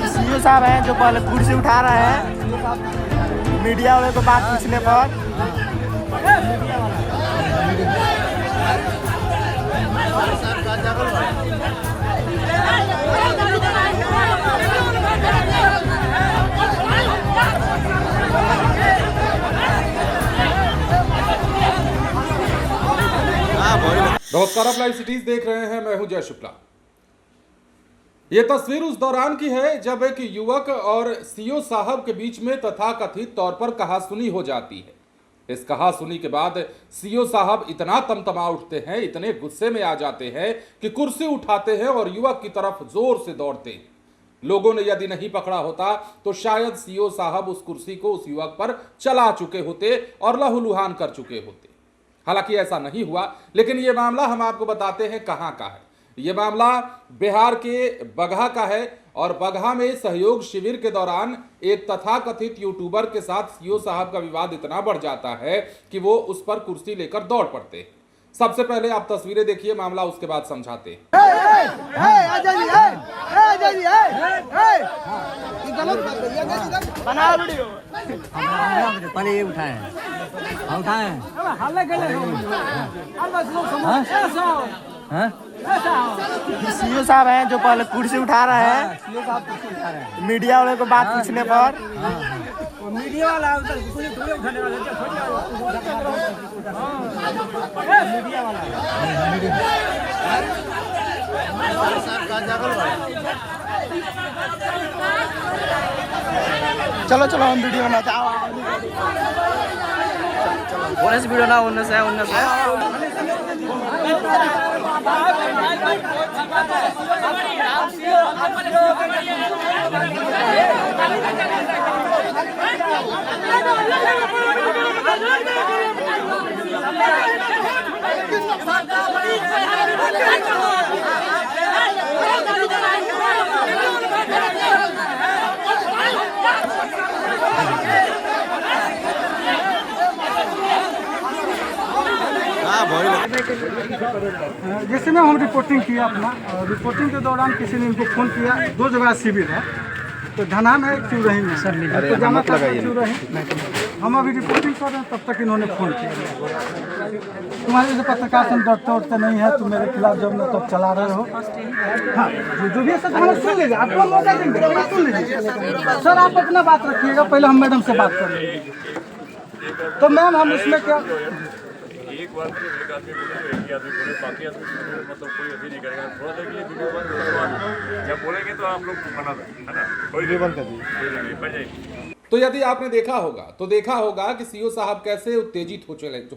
CO साहब हैं जो पहले कुर्सी उठा रहे हैं मीडिया वाले को बात पूछने पर। नमस्कार, आप लाइव सिटीज देख रहे हैं। मैं हूं जय शुक्ला। ये तस्वीर उस दौरान की है जब एक युवक और सीओ साहब के बीच में तथाकथित तौर पर कहासुनी हो जाती है। इस कहासुनी के बाद सीओ साहब इतना तमतमा उठते हैं, इतने गुस्से में आ जाते हैं कि कुर्सी उठाते हैं और युवक की तरफ जोर से दौड़ते हैं। लोगों ने यदि नहीं पकड़ा होता तो शायद सीओ साहब उस कुर्सी को उस युवक पर चला चुके होते और लहूलुहान कर चुके होते। हालांकि ऐसा नहीं हुआ, लेकिन यह मामला हम आपको बताते हैं कहां का है। यह मामला बिहार के बगहा का है और बगहा में सहयोग शिविर के दौरान एक तथाकथित यूट्यूबर के साथ सीओ साहब का विवाद इतना बढ़ जाता है कि वो उस पर कुर्सी लेकर दौड़ पड़ते हैं। सबसे पहले आप तस्वीरें देखिए, मामला उसके बाद समझाते हैं। सीओ साहब हैं जो पहले कुर्सी उठा रहे हैं मीडिया वाले को बात पूछने पर। मीडिया वाला चलो चलो हम वीडियो बना चाहो वीडियो ना उन्नीस है जैसे में हम रिपोर्टिंग किया अपना, और रिपोर्टिंग के दौरान किसी ने इनको फोन किया। दो जगह शिविर है, तो धना में चूरही में सर तो जमा चूरही। हम अभी रिपोर्टिंग कर रहे हैं, तब तक इन्होंने फोन किया। तुम्हारे जैसे पत्रकार तुम डरते उठते नहीं है, तुम मेरे खिलाफ जब तब चला रहे हो। हाँ, जो भी है सर हमें सुन लीजिए, आपको मौका देंगे, सुन लीजिए सर। आप अपना बात रखिएगा, पहले हम मैडम से बात कर लेंगे। तो मैम हम इसमें क्या एक बार एक आदमी बोले, एक ही आदमी बोले, बाकी आदमी मतलब कोई अभी नहीं करेगा। थोड़ा सा ये वीडियो बंद, जब बोलेंगे तो आप लोग बना दें, है ना? कोई वीडियो बंद कर दीजिए, बैठ जाइए। तो यदि आपने देखा होगा कि सीओ साहब कैसे उत्तेजित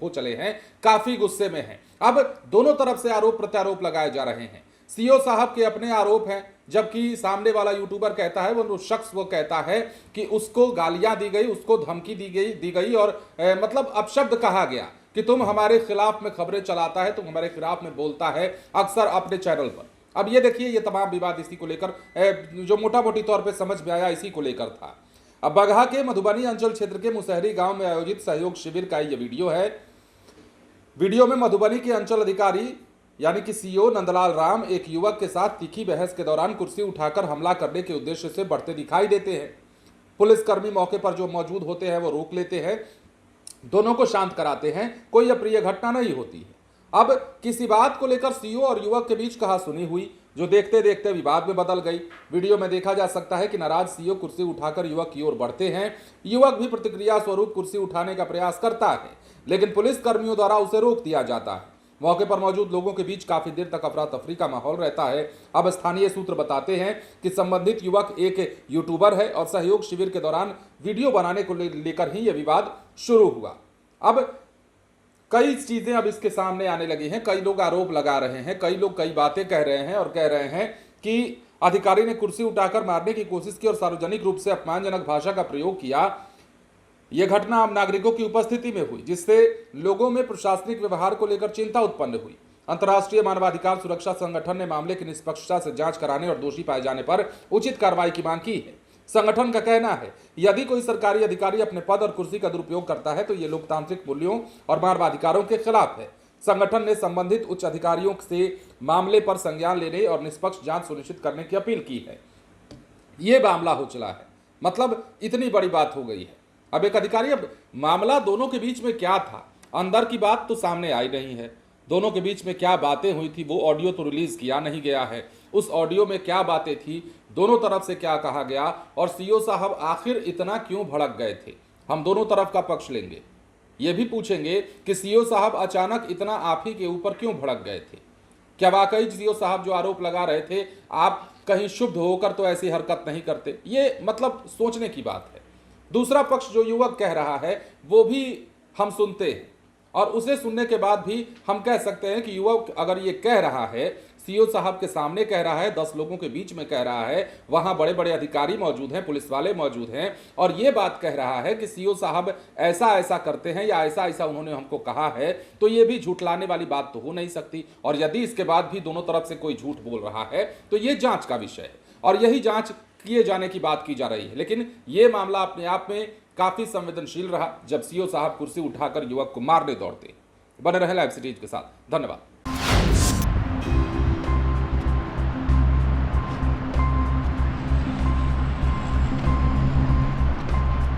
हो चले हैं, काफी गुस्से में हैं। अब दोनों तरफ से आरोप प्रत्यारोप लगाए जा रहे हैं। सीओ साहब के अपने आरोप हैं, जबकि सामने वाला यूट्यूबर कहता है, वो शख्स वो कहता है कि उसको गालियां दी गई, उसको धमकी दी गई और मतलब अपशब्द कहा गया कि तुम हमारे खिलाफ में खबरें चलाता है, तुम हमारे खिलाफ में बोलता है अक्सर अपने चैनल पर। अब ये देखिए, ये तमाम विवाद इसी को लेकर जो मोटा मोटी तौर पे समझ में आया इसी को लेकर था। अब बगहा के मधुबनी अंचल क्षेत्र के मुसहरी गांव में आयोजित सहयोग शिविर का ये वीडियो है। वीडियो में मधुबनी के अंचल अधिकारी यानी कि सीओ नंदलाल राम एक युवक के साथ तीखी बहस के दौरान कुर्सी उठाकर हमला करने के उद्देश्य से बढ़ते दिखाई देते हैं। पुलिसकर्मी मौके पर जो मौजूद होते हैं वो रोक लेते हैं, दोनों को शांत कराते हैं। कोई अप्रिय घटना नहीं होती है। अब किसी बात को लेकर सीओ और युवक के बीच कहासुनी हुई, जो देखते देखते विवाद में बदल गई। वीडियो में देखा जा सकता है कि नाराज सीओ कुर्सी उठाकर युवक की ओर बढ़ते हैं। युवक भी प्रतिक्रिया स्वरूप कुर्सी उठाने का प्रयास करता है, लेकिन पुलिस कर्मियों द्वारा उसे रोक दिया जाता है। मौके पर मौजूद लोगों के बीच काफी देर तक अफरा तफरी का माहौल रहता है। अब स्थानीय सूत्र बताते हैं कि संबंधित युवक एक यूट्यूबर है और सहयोग शिविर के दौरान वीडियो बनाने को लेकर ही यह विवाद शुरू हुआ। अब कई चीजें अब इसके सामने आने लगी हैं। कई लोग आरोप लगा रहे हैं, कई लोग कई बातें कह रहे हैं और कह रहे हैं कि अधिकारी ने कुर्सी उठाकर मारने की कोशिश की और सार्वजनिक रूप से अपमानजनक भाषा का प्रयोग किया। यह घटना आम नागरिकों की उपस्थिति में हुई, जिससे लोगों में प्रशासनिक व्यवहार को लेकर चिंता उत्पन्न हुई। अंतर्राष्ट्रीय मानवाधिकार सुरक्षा संगठन ने मामले की निष्पक्षता से जांच कराने और दोषी पाए जाने पर उचित कार्रवाई की मांग की है। संगठन का कहना है, यदि कोई सरकारी अधिकारी अपने पद और कुर्सी का दुरुपयोग करता है तो ये लोकतांत्रिक मूल्यों और मानवाधिकारों के खिलाफ है। संगठन ने संबंधित उच्च अधिकारियों से मामले पर संज्ञान लेने और निष्पक्ष जांच सुनिश्चित करने की अपील की है। ये मामला हो चला है, मतलब इतनी बड़ी बात हो गई है। अब एक अधिकारी, अब मामला दोनों के बीच में क्या था, अंदर की बात तो सामने आई नहीं है। दोनों के बीच में क्या बातें हुई थी वो ऑडियो तो रिलीज किया नहीं गया है। उस ऑडियो में क्या बातें थी, दोनों तरफ से क्या कहा गया और सीओ साहब आखिर इतना क्यों भड़क गए थे। हम दोनों तरफ का पक्ष लेंगे, ये भी पूछेंगे कि सीओ साहब अचानक इतना आप ही के ऊपर क्यों भड़क गए थे। क्या वाकई सीओ साहब जो आरोप लगा रहे थे, आप कहीं शुद्ध होकर तो ऐसी हरकत नहीं करते, ये मतलब सोचने की बात है। दूसरा पक्ष जो युवक कह रहा है वो भी हम सुनते हैं और उसे सुनने के बाद भी हम कह सकते हैं कि युवक अगर ये कह रहा है, सीओ साहब के सामने कह रहा है, 10 लोगों के बीच में कह रहा है, वहां बड़े बड़े अधिकारी मौजूद हैं, पुलिस वाले मौजूद हैं और ये बात कह रहा है कि सीओ साहब ऐसा ऐसा करते हैं या ऐसा ऐसा उन्होंने हमको कहा है, तो ये भी झूठलाने वाली बात तो हो नहीं सकती। और यदि इसके बाद भी दोनों तरफ से कोई झूठ बोल रहा है तो ये जांच का विषय है और यही जांच किए जाने की बात की जा रही है। लेकिन ये मामला अपने आप में काफी संवेदनशील रहा जब सीओ साहब कुर्सी उठाकर युवक को मारने दौड़ते। बने रहे लाइव सिटीज के साथ, धन्यवाद।